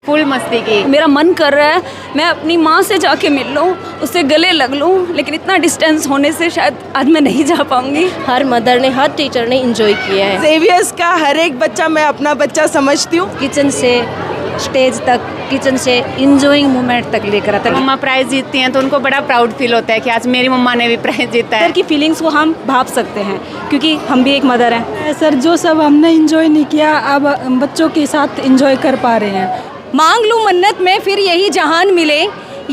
Full मस्ती की। मेरा मन कर रहा है मैं अपनी माँ से जाके मिल लूँ, उससे गले लग लूँ, लेकिन इतना डिस्टेंस होने से शायद आज मैं नहीं जा पाऊँगी। हर मदर ने, हर टीचर ने एंजॉय किया है। ज़ेवियर्स का हर एक बच्चा मैं अपना बच्चा समझती हूँ। किचन से स्टेज तक, किचन से इंजॉइंग मोमेंट तक लेकर आता है। मम्मा प्राइज जीतती हैं तो उनको बड़ा प्राउड फील होता है कि आज मेरी मम्मा ने भी प्राइज जीता है। मदर की फीलिंग्स को हम भाप सकते हैं क्योंकि हम भी एक मदर हैं। सर, जो सब हमने इंजॉय नहीं किया अब बच्चों के साथ इंजॉय कर पा रहे हैं। मांग लूँ मन्नत में फिर यही जहान मिले,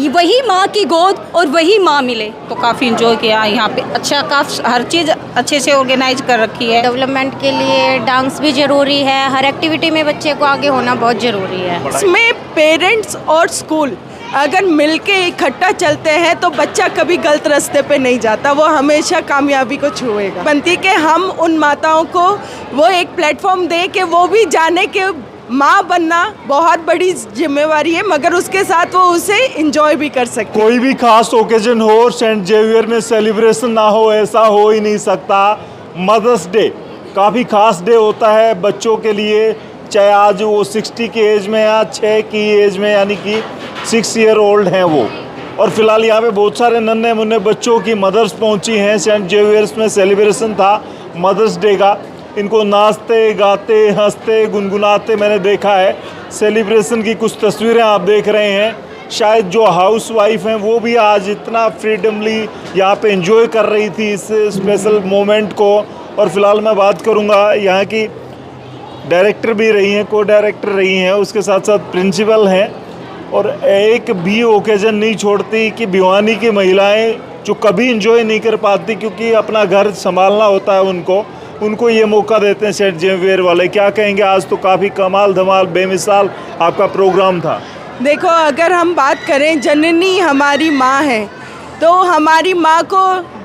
वही माँ की गोद और वही माँ मिले। तो काफ़ी इंजॉय किया यहाँ पे। अच्छा, काफ़ी हर चीज़ अच्छे से ऑर्गेनाइज कर रखी है। डेवलपमेंट के लिए डांस भी ज़रूरी है, हर एक्टिविटी में बच्चे को आगे होना बहुत ज़रूरी है। इसमें पेरेंट्स और स्कूल अगर मिलके इकट्ठा चलते हैं तो बच्चा कभी गलत रास्ते पे नहीं जाता, वो हमेशा कामयाबी को छुएगा। बनती कि हम उन माताओं को वो एक प्लेटफॉर्म दें कि वो भी जाने के माँ बनना बहुत बड़ी जिम्मेवारी है, मगर उसके साथ वो उसे एंजॉय भी कर सकते। कोई भी खास ओकेजन हो और सेंट जेवियर में सेलिब्रेशन ना हो, ऐसा हो ही नहीं सकता। मदर्स डे काफ़ी खास डे होता है बच्चों के लिए, चाहे आज वो 60 की एज में या 6 की एज में, यानी कि 6 ईयर ओल्ड हैं वो। और फिलहाल यहाँ पे बहुत सारे नन्हे मुन्ने बच्चों की मदर्स पहुँची हैं। सेंट जेवियर्स में सेलिब्रेशन था मदर्स डे का। इनको नाचते गाते हंसते गुनगुनाते मैंने देखा है। सेलिब्रेशन की कुछ तस्वीरें आप देख रहे हैं। शायद जो हाउस वाइफ हैं वो भी आज इतना फ्रीडमली यहाँ पे एंजॉय कर रही थी इस स्पेशल मोमेंट को। और फिलहाल मैं बात करूँगा यहाँ की डायरेक्टर भी रही हैं, को डायरेक्टर रही हैं, उसके साथ साथ प्रिंसिपल हैं। और एक भी ओकेजन नहीं छोड़ती कि भिवानी की महिलाएँ जो कभी इंजॉय नहीं कर पाती क्योंकि अपना घर संभालना होता है उनको ये मौका देते हैं सेंट जेवियर वाले। क्या कहेंगे, आज तो काफ़ी कमाल धमाल बेमिसाल आपका प्रोग्राम था। देखो, अगर हम बात करें, जननी हमारी माँ है, तो हमारी माँ को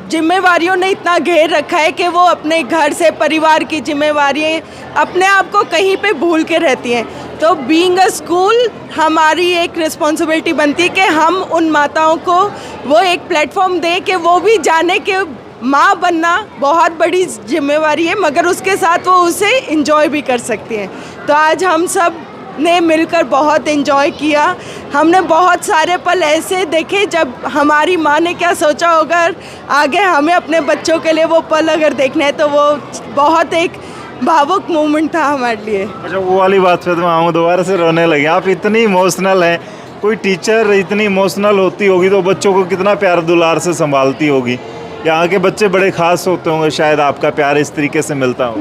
जिम्मेवारियों ने इतना घेर रखा है कि वो अपने घर से परिवार की जिम्मेवारियाँ अपने आप को कहीं पे भूल के रहती हैं। तो बीइंग अ स्कूल हमारी एक रिस्पॉन्सिबिलिटी बनती है कि हम उन माताओं को वो एक प्लेटफॉर्म दें कि वो भी जाने के माँ बनना बहुत बड़ी जिम्मेवारी है, मगर उसके साथ वो उसे एंजॉय भी कर सकती हैं। तो आज हम सब ने मिलकर बहुत एंजॉय किया। हमने बहुत सारे पल ऐसे देखे जब हमारी माँ ने क्या सोचा होगा, आगे हमें अपने बच्चों के लिए वो पल अगर देखने हैं तो वो बहुत एक भावुक मोमेंट था हमारे लिए। अच्छा, वो वाली बात पे तो हम दोबारा से रोने लगे। आप इतनी इमोशनल हैं, कोई टीचर इतनी इमोशनल होती होगी तो बच्चों को कितना प्यार दुलार से संभालती होगी। यहाँ के बच्चे बड़े ख़ास होते होंगे, शायद आपका प्यार इस तरीके से मिलता हो।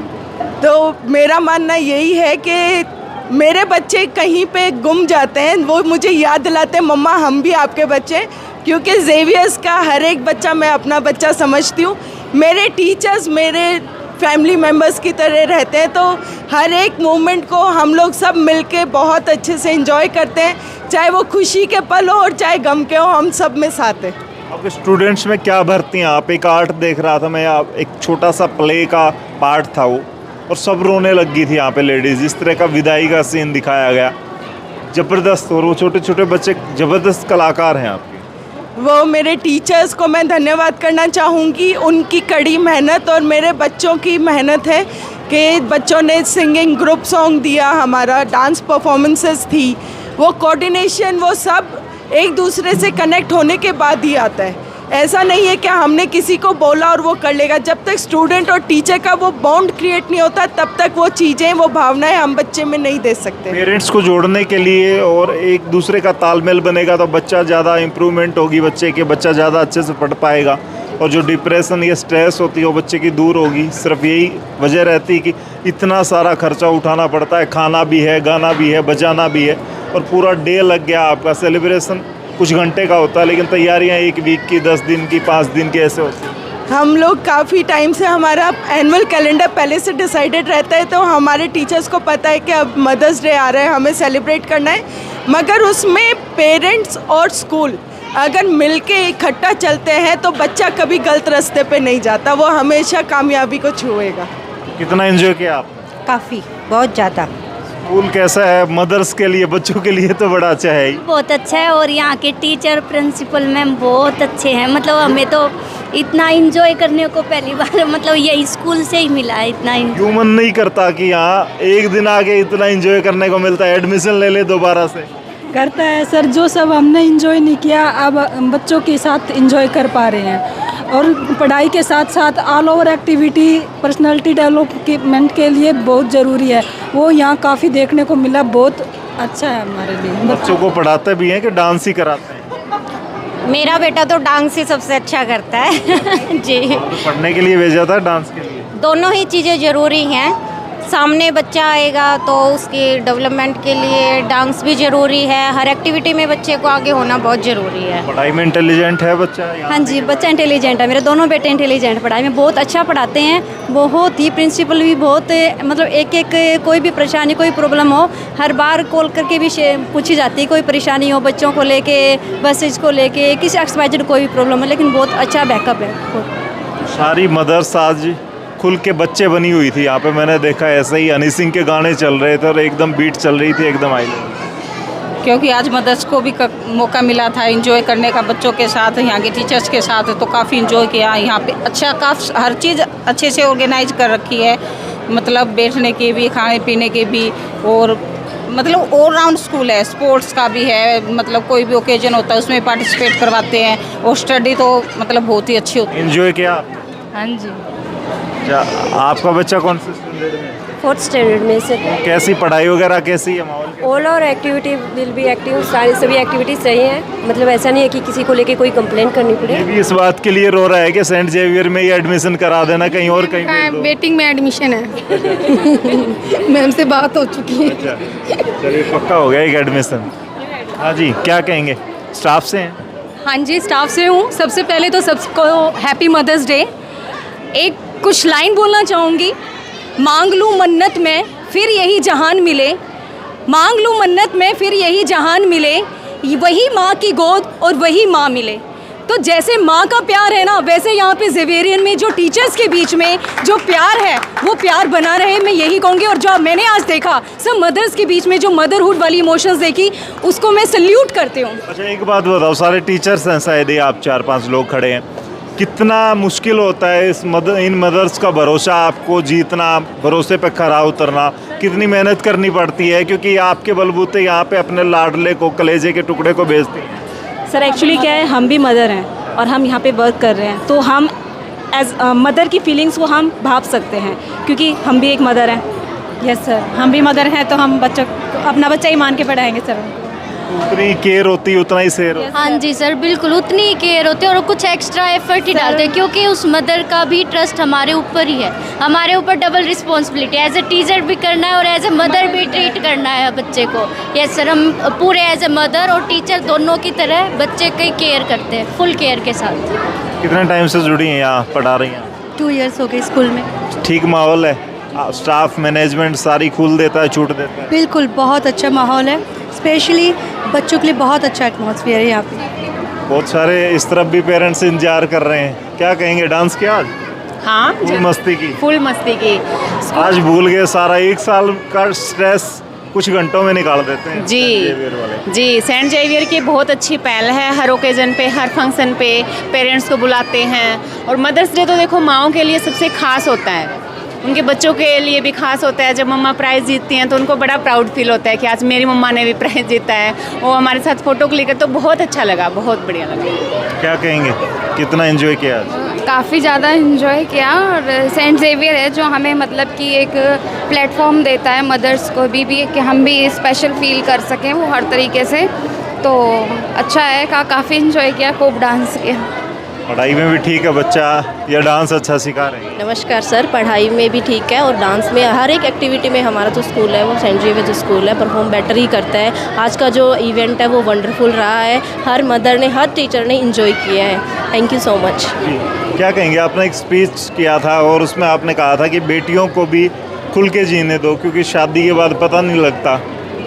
तो मेरा मानना यही है कि मेरे बच्चे कहीं पे गुम जाते हैं, वो मुझे याद दिलाते हैं मम्मा हम भी आपके बच्चे, क्योंकि ज़ेवियर्स का हर एक बच्चा मैं अपना बच्चा समझती हूँ। मेरे टीचर्स मेरे फैमिली मेम्बर्स की तरह रहते हैं, तो हर एक मोमेंट को हम लोग सब मिलके बहुत अच्छे से एंजॉय करते हैं, चाहे वो खुशी के पल हो और चाहे गम के हो, हम सब में साथ हैं। आपके स्टूडेंट्स में क्या भरती हैं आप? एक आर्ट देख रहा था मैं, आप एक छोटा सा प्ले का पार्ट था वो, और सब रोने लग गई थी यहाँ पे लेडीज़। इस तरह का विदाई का सीन दिखाया गया, ज़बरदस्त। और वो छोटे छोटे बच्चे ज़बरदस्त कलाकार हैं आपके। वो मेरे टीचर्स को मैं धन्यवाद करना चाहूँगी, उनकी कड़ी मेहनत और मेरे बच्चों की मेहनत है कि बच्चों ने सिंगिंग ग्रुप सॉन्ग दिया, हमारा डांस परफॉर्मेंसेस थी, वो कोऑर्डिनेशन, वो सब एक दूसरे से कनेक्ट होने के बाद ही आता है। ऐसा नहीं है कि हमने किसी को बोला और वो कर लेगा। जब तक स्टूडेंट और टीचर का वो बॉन्ड क्रिएट नहीं होता तब तक वो चीज़ें, वो भावनाएं हम बच्चे में नहीं दे सकते। पेरेंट्स को जोड़ने के लिए और एक दूसरे का तालमेल बनेगा तो बच्चा ज़्यादा इम्प्रूवमेंट होगी, बच्चा ज़्यादा अच्छे से पढ़ पाएगा, और जो डिप्रेशन या स्ट्रेस होती है वो बच्चे की दूर होगी। सिर्फ यही वजह रहती है कि इतना सारा खर्चा उठाना पड़ता है, खाना भी है, गाना भी है, बजाना भी है, और पूरा डे लग गया आपका। सेलिब्रेशन कुछ घंटे का होता है लेकिन तैयारियां 1 वीक की, 10 दिन की, 5 दिन की ऐसे होती हैं। हम लोग काफ़ी टाइम से हमारा एनुअल कैलेंडर पहले से डिसाइडेड रहता है, तो हमारे टीचर्स को पता है कि अब मदर्स डे आ रहा है, हमें सेलिब्रेट करना है, मगर उसमें पेरेंट्स और स्कूल अगर मिलके इकट्ठा चलते हैं तो बच्चा कभी गलत रास्ते पे नहीं जाता, वो हमेशा कामयाबी को छुएगा। कितना एंजॉय किया आप? काफ़ी, बहुत ज़्यादा। स्कूल कैसा है मदर्स के लिए, बच्चों के लिए तो बड़ा अच्छा है ही। बहुत अच्छा है, और यहाँ के टीचर प्रिंसिपल मैम बहुत अच्छे हैं। मतलब हमें तो इतना एंजॉय करने को पहली बार मतलब ये स्कूल से ही मिला है इतना क्यों मन नहीं करता कि यहाँ एक दिन आके इतना एंजॉय करने को मिलता है, एडमिशन ले ले दोबारा से? करता है सर, जो सब हमने इंजॉय नहीं किया अब बच्चों के साथ इंजॉय कर पा रहे हैं। और पढ़ाई के साथ साथ all over activity personality development के लिए बहुत ज़रूरी है, वो यहाँ काफ़ी देखने को मिला, बहुत अच्छा है हमारे लिए। बच्चों को पढ़ाते भी हैं कि डांस ही कराते हैं? मेरा बेटा तो डांस ही सबसे अच्छा करता है जी। तो पढ़ने के लिए भेजा था डांस के लिए? दोनों ही चीज़ें ज़रूरी हैं। सामने बच्चा आएगा तो उसके डेवलपमेंट के लिए डांस भी ज़रूरी है, हर एक्टिविटी में बच्चे को आगे होना बहुत ज़रूरी है। पढ़ाई में इंटेलिजेंट है बच्चा? हाँ जी, बच्चा इंटेलिजेंट है, मेरे दोनों बेटे इंटेलिजेंट, पढ़ाई में बहुत अच्छा पढ़ाते हैं, बहुत ही प्रिंसिपल भी बहुत मतलब एक कोई भी परेशानी कोई प्रॉब्लम हो हर बार कॉल करके भी पूछी जाती है, कोई परेशानी हो बच्चों को लेके, बसेज को लेके, किसी एक्सवाइजेड कोई भी प्रॉब्लम है, लेकिन बहुत अच्छा बैकअप है। सारी मदर्स आज खुल के बच्चे बनी हुई थी यहाँ पे, मैंने देखा ऐसे ही हनी सिंह के गाने चल रहे थे और एकदम बीट चल रही थी, एकदम आई लेवल। क्योंकि आज मदर्स को भी मौका मिला था एंजॉय करने का बच्चों के साथ, यहाँ के टीचर्स के साथ, तो काफ़ी एंजॉय किया। यहाँ पे अच्छा काफ़ी हर चीज़ अच्छे से ऑर्गेनाइज कर रखी है, मतलब बैठने के भी, खाने पीने के भी, और मतलब ऑल राउंड स्कूल है। स्पोर्ट्स का भी है, मतलब कोई भी ओकेजन होता है उसमें पार्टिसिपेट करवाते हैं, और स्टडी तो मतलब बहुत ही अच्छी होती है। एंजॉय किया? हाँ जी, अच्छा, आपका बच्चा कौन से स्टैंडर्ड में? 4th स्टैंडर्ड में से। कैसी पढ़ाई वगैरह कैसी है, माहौल कैसा? ऑल और एक्टिविटी विल बी एक्टिव, सारी सभी एक्टिविटीज सही हैं, मतलब ऐसा नहीं है कि किसी को लेके कोई कंप्लेन करनी पड़े। ये भी इस बात के लिए रो रहा है कि सेंट जेवियर में ही एडमिशन करा देना, कहीं और कहीं भेज दो। वेटिंग में एडमिशन है मैम से बात हो चुकी है। अच्छा, चलिए पक्का हो गया एक एडमिशन। हाँ जी, क्या कहेंगे? स्टाफ से हैं? हाँ जी, स्टाफ से हूँ। सबसे पहले तो सबको हैप्पी मदर्स डे। एक कुछ लाइन बोलना चाहूँगी, मांग लूँ मन्नत में फिर यही जहान मिले, मांग लूँ मन्नत में फिर यही जहान मिले, वही माँ की गोद और वही माँ मिले। तो जैसे माँ का प्यार है ना, वैसे यहाँ पे ज़ेवियरियन में जो टीचर्स के बीच में जो प्यार है वो प्यार बना रहे, मैं यही कहूँगी। और जो मैंने आज देखा सब मदर्स के बीच में जो मदरहुड वाली इमोशंस देखी, उसको मैं सल्यूट करती हूँ। अच्छा, एक बात बताओ, सारे टीचर्स हैं शायद, ये आप 4-5 लोग खड़े हैं, कितना मुश्किल होता है इन मदर्स का भरोसा आपको जीतना, भरोसे पे खरा उतरना, कितनी मेहनत करनी पड़ती है, क्योंकि आपके बलबूते यहाँ पे अपने लाडले को, कलेजे के टुकड़े को भेजती हैं। सर एक्चुअली क्या है, हम भी मदर हैं और हम यहाँ पे वर्क कर रहे हैं, तो हम एज मदर की फीलिंग्स को हम भाप सकते हैं, क्योंकि हम भी एक मदर हैं। यस सर, हम भी मदर हैं, तो हम बच्चों अपना बच्चा ही मान के पढ़ाएंगे सर। उतनी केयर होती है, उतना ही शेयर होता है। हाँ जी सर, बिल्कुल उतनी ही केयर होती है और कुछ एक्स्ट्रा एफर्ट ही डालते हैं, क्योंकि उस मदर का भी ट्रस्ट हमारे ऊपर ही है, हमारे ऊपर double responsibility, as a teacher भी करना है और एज ए मदर भी ट्रीट करना है बच्चे को। यस सर, हम पूरे एज ए मदर और टीचर दोनों की तरह बच्चे की केयर करते हैं, फुल केयर के साथ। कितने टाइम से जुड़ी हैं यहाँ, पढ़ा रही हैं? 2 years हो गए स्कूल में। ठीक माहौल है? स्टाफ मैनेजमेंट सारी खुल देता है, छूट देता है? बिल्कुल, बहुत अच्छा माहौल है, स्पेशली बच्चों के लिए बहुत अच्छा एटमॉस्फेयर है यहाँ पे। बहुत सारे इस तरफ भी पेरेंट्स इंतजार कर रहे हैं, क्या कहेंगे? डांस किया आज? हाँ, फुल मस्ती की? फुल मस्ती की। आज भूल गए सारा, एक साल का स्ट्रेस कुछ घंटों में निकाल देते हैं जी सेंट जेवियर वाले। जी, सेंट जेवियर की बहुत अच्छी पहल है, हर ओकेजन पे, हर फंक्शन पे पेरेंट्स को बुलाते हैं। और मदर्स डे तो देखो माँओं के लिए सबसे खास होता है, उनके बच्चों के लिए भी खास होता है। जब मम्मा प्राइज़ जीतती हैं तो उनको बड़ा प्राउड फील होता है कि आज मेरी मम्मा ने भी प्राइज़ जीता है। वो हमारे साथ फ़ोटो क्लिक कर, तो बहुत अच्छा लगा, बहुत बढ़िया लगा। क्या कहेंगे, कितना एंजॉय किया आज? काफ़ी ज़्यादा इन्जॉय किया, और सेंट जेवियर है जो हमें मतलब कि एक प्लेटफॉर्म देता है मदर्स को भी कि हम भी स्पेशल फील कर सकें वो हर तरीके से, तो अच्छा है। काफ़ी इन्जॉय किया, खूब डांस किया। पढ़ाई में भी ठीक है बच्चा, या डांस अच्छा सिखा रहे हैं? नमस्कार सर, पढ़ाई में भी ठीक है और डांस में, हर एक एक्टिविटी में हमारा जो स्कूल है वो सेंट जेवियर जो स्कूल है परफॉर्म बेटर ही करता है। आज का जो इवेंट है वो वंडरफुल रहा है, हर मदर ने, हर टीचर ने इंजॉय किया है। Thank you so much. क्या कहेंगे, आपने एक स्पीच किया था और उसमें आपने कहा था कि बेटियों को भी खुल के जीने दो, क्योंकि शादी के बाद पता नहीं लगता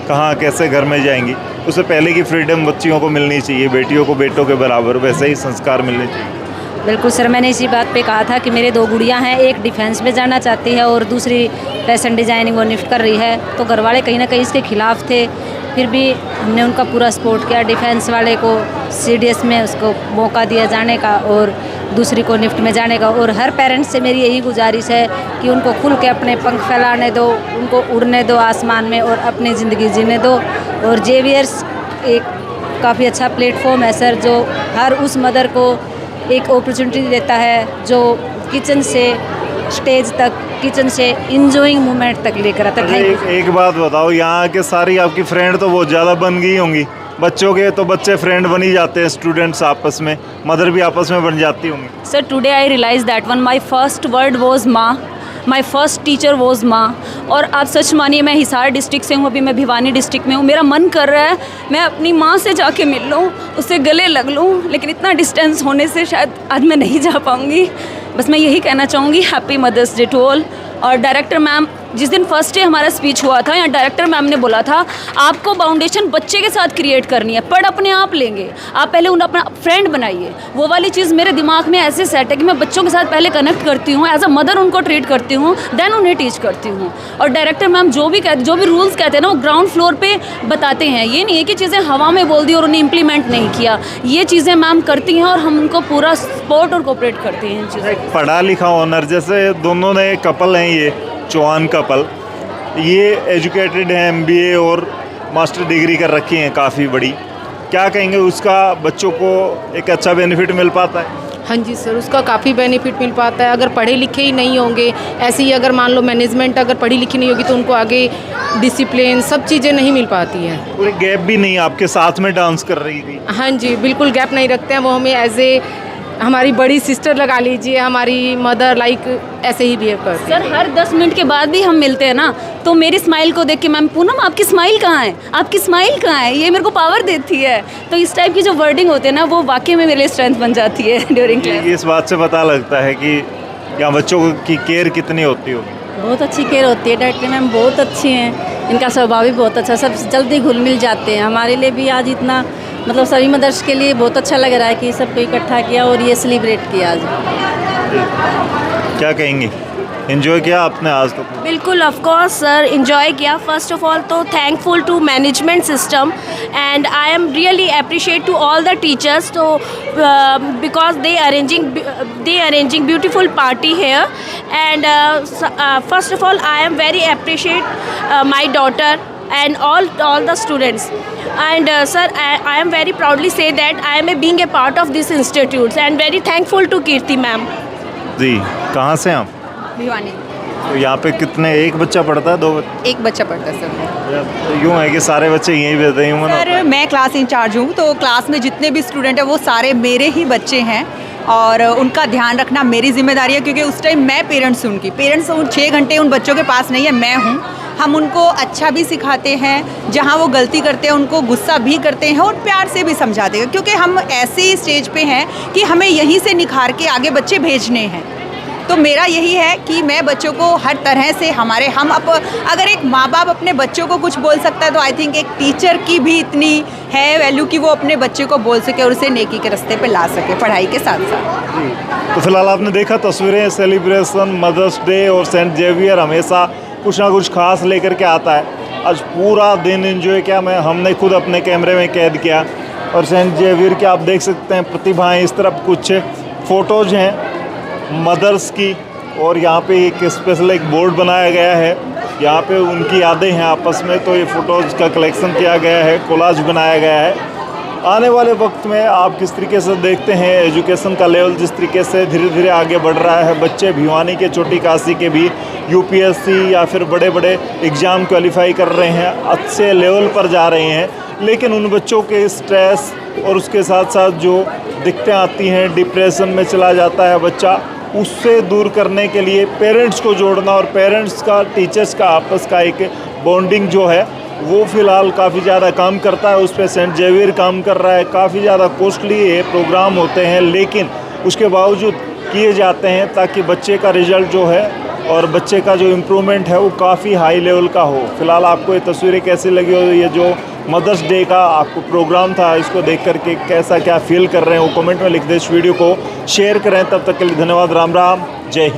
कहाँ कैसे घर में जाएंगी, उससे पहले की फ्रीडम बच्चियों को मिलनी चाहिए, बेटियों को बेटों के बराबर वैसे ही संस्कार मिलने चाहिए। बिल्कुल सर, मैंने इसी बात पे कहा था कि मेरे 2 गुड़ियाँ हैं, एक डिफेंस में जाना चाहती है और दूसरी फैशन डिज़ाइनिंग वो निफ्ट कर रही है, तो घर वाले कहीं ना कहीं इसके खिलाफ थे, फिर भी हमने उनका पूरा सपोर्ट किया। डिफेंस वाले को CDS में उसको मौका दिया जाने का, और दूसरी को निफ्ट में जाने का। और हर पेरेंट्स से मेरी यही गुजारिश है कि उनको खुल के अपने पंख फैलाने दो, उनको उड़ने दो आसमान में और अपनी ज़िंदगी जीने दो। और जेवियर्स एक काफ़ी अच्छा प्लेटफॉर्म है सर, जो हर उस मदर को एक अपॉर्चुनिटी देता है जो किचन से स्टेज तक, किचन से इंजॉइंग मोमेंट तक लेकर आता है। एक बात बताओ, यहाँ के सारी आपकी फ्रेंड तो बहुत ज़्यादा बन गई होंगी, बच्चों के तो बच्चे फ्रेंड बन ही जाते हैं, स्टूडेंट्स आपस में, मदर भी आपस में बन जाती होंगी। Sir today I realise that one my first word was माँ, माई फर्स्ट टीचर वॉज माँ। और आप सच मानिए मैं हिसार डिस्ट्रिक्ट से हूँ, अभी मैं भिवानी डिस्ट्रिक्ट में हूँ। मेरा मन कर रहा है मैं अपनी माँ से जाके मिल लूँ, उससे गले लग लूँ, लेकिन इतना डिस्टेंस होने से शायद आज मैं नहीं जा पाऊँगी। बस मैं यही कहना चाहूँगी happy mother's day to all. और डायरेक्टर मैम, जिस दिन फर्स्ट डे हमारा स्पीच हुआ था, यहाँ डायरेक्टर मैम ने बोला था आपको बाउंडेशन बच्चे के साथ क्रिएट करनी है, पढ़ अपने आप लेंगे, आप पहले उन्हें अपना फ्रेंड बनाइए। वो वाली चीज़ मेरे दिमाग में ऐसे सेट है कि मैं बच्चों के साथ पहले कनेक्ट करती हूँ, एज अ मदर उनको ट्रीट करती हूँ, देन उन्हें टीच करती हूँ। और डायरेक्टर मैम जो भी रूल्स कहते हैं ना, वो ग्राउंड फ्लोर पे बताते हैं। ये नहीं है कि चीज़ें हवा में बोल दी और उन्हें इम्प्लीमेंट नहीं किया, ये चीज़ें मैम करती हैं और हम उनको पूरा सपोर्ट और कोऑपरेट करते हैं इन चीज़ों। पढ़ा लिखा ऑनर, जैसे दोनों ने कपल हैं, ये चौहान कपल, ये एजुकेटेड हैं, MBA और मास्टर डिग्री कर रखी हैं काफ़ी बड़ी, क्या कहेंगे उसका बच्चों को एक अच्छा बेनिफिट मिल पाता है? हाँ जी सर, उसका काफ़ी बेनिफिट मिल पाता है। अगर पढ़े लिखे ही नहीं होंगे, ऐसे ही अगर मान लो मैनेजमेंट अगर पढ़ी लिखी नहीं होगी तो उनको आगे डिसिप्लिन सब चीज़ें नहीं मिल पाती हैं। पूरे गैप भी नहीं, आपके साथ में डांस कर रही थी। हाँ जी, बिल्कुल गैप नहीं रखते हैं वो, हमें एज ए हमारी बड़ी सिस्टर लगा लीजिए, हमारी मदर लाइक ऐसे ही बिहेव करते हैं। सर हर 10 मिनट के बाद भी हम मिलते हैं ना, तो मेरी स्माइल को देख के मैम, पूनम आपकी स्माइल कहाँ है, आपकी स्माइल कहाँ है, ये मेरे को पावर देती है। तो इस टाइप की जो वर्डिंग होते हैं ना, वो वाकई में मेरे लिए स्ट्रेंथ बन जाती है ड्यूरिंग क्लास। इस बात से पता लगता है कि यहाँ बच्चों की केयर कितनी होती होगी। बहुत अच्छी केयर होती है, डायरेक्टर मैम बहुत अच्छी हैं, इनका स्वभाव भी बहुत अच्छा, सब जल्दी घुल मिल जाते हैं। हमारे लिए भी आज इतना मतलब सभी मदर्स के लिए बहुत अच्छा लग रहा है कि सबको इकट्ठा किया और ये सेलिब्रेट किया आज। क्या कहेंगे, एंजॉय किया आपने आज तो? बिल्कुल, ऑफ कोर्स सर, एंजॉय किया। फर्स्ट ऑफ ऑल तो thankful to management system and I am really appreciate to all the teachers तो because they arranging beautiful party here and first of all I am very appreciate my daughter and all the students and sir I am very proudly say that I am being a part of this institute and very thankful to Kirti ma'am। जी, कहाँ से आप? भिवानी। तो यहाँ पे कितने, एक बच्चा पढ़ता है, 2 बच्चे? एक बच्चा पढ़ता है सर। तो यूँ है कि सारे बच्चे यहीं रहते हैं? सर मैं क्लास इंचार्ज हूँ, तो क्लास में जितने भी स्टूडेंट हैं वो सारे मेरे ही बच्चे हैं और उनका ध्यान रखना मेरी जिम्मेदारी है, क्योंकि उस टाइम मैं पेरेंट्स हूँ उनकी, पेरेंट्स 6 घंटे उन बच्चों के पास नहीं है, मैं हूँ। हम उनको अच्छा भी सिखाते हैं, जहाँ वो गलती करते हैं उनको गुस्सा भी करते हैं और प्यार से भी समझाते हैं, क्योंकि हम ऐसे स्टेज पे हैं कि हमें यहीं से निखार के आगे बच्चे भेजने हैं। तो मेरा यही है कि मैं बच्चों को हर तरह से अगर एक माँ बाप अपने बच्चों को कुछ बोल सकता है तो आई थिंक एक टीचर की भी इतनी है वैल्यू कि वो अपने बच्चे को बोल सके और उसे नेकी के रास्ते पे ला सके पढ़ाई के साथ साथ। तो फिलहाल आपने देखा तस्वीरें, सेलिब्रेशन, मदर्स डे और सेंट जेवियर हमेशा कुछ ना कुछ खास लेकर के आता है। आज पूरा दिन एंजॉय किया, हमने खुद अपने कैमरे में कैद किया। और सेंट जेवियर के आप देख सकते हैं प्रतिभाएं, इस तरफ कुछ फ़ोटोज़ हैं मदर्स की, और यहाँ पे एक स्पेशल एक बोर्ड बनाया गया है, यहाँ पे उनकी यादें हैं आपस में, तो ये फ़ोटोज़ का कलेक्शन किया गया है, कोलाज बनाया गया है। आने वाले वक्त में आप किस तरीके से देखते हैं एजुकेशन का लेवल जिस तरीके से धीरे धीरे आगे बढ़ रहा है, बच्चे भिवानी के, छोटी काशी के भी UPSC या फिर बड़े बड़े एग्ज़ाम क्वालिफाई कर रहे हैं, अच्छे लेवल पर जा रहे हैं, लेकिन उन बच्चों के स्ट्रेस और उसके साथ साथ जो दिक्कतें आती हैं, डिप्रेशन में चला जाता है बच्चा, उससे दूर करने के लिए पेरेंट्स को जोड़ना और पेरेंट्स का, टीचर्स का आपस का एक बॉन्डिंग जो है वो फ़िलहाल काफ़ी ज़्यादा काम करता है। उस पर सेंट जेवियर काम कर रहा है। काफ़ी ज़्यादा कॉस्टली ये प्रोग्राम होते हैं, लेकिन उसके बावजूद किए जाते हैं ताकि बच्चे का रिज़ल्ट जो है और बच्चे का जो इम्प्रूवमेंट है वो काफ़ी हाई लेवल का हो। फ़िलहाल आपको ये तस्वीरें कैसी लगी और ये जो मदर्स डे का आपको प्रोग्राम था, इसको देख करके कैसा क्या फील कर रहे हैं वो कमेंट में लिख दें। इस वीडियो को शेयर करें। तब तक के लिए धन्यवाद। राम राम, जय हिंद।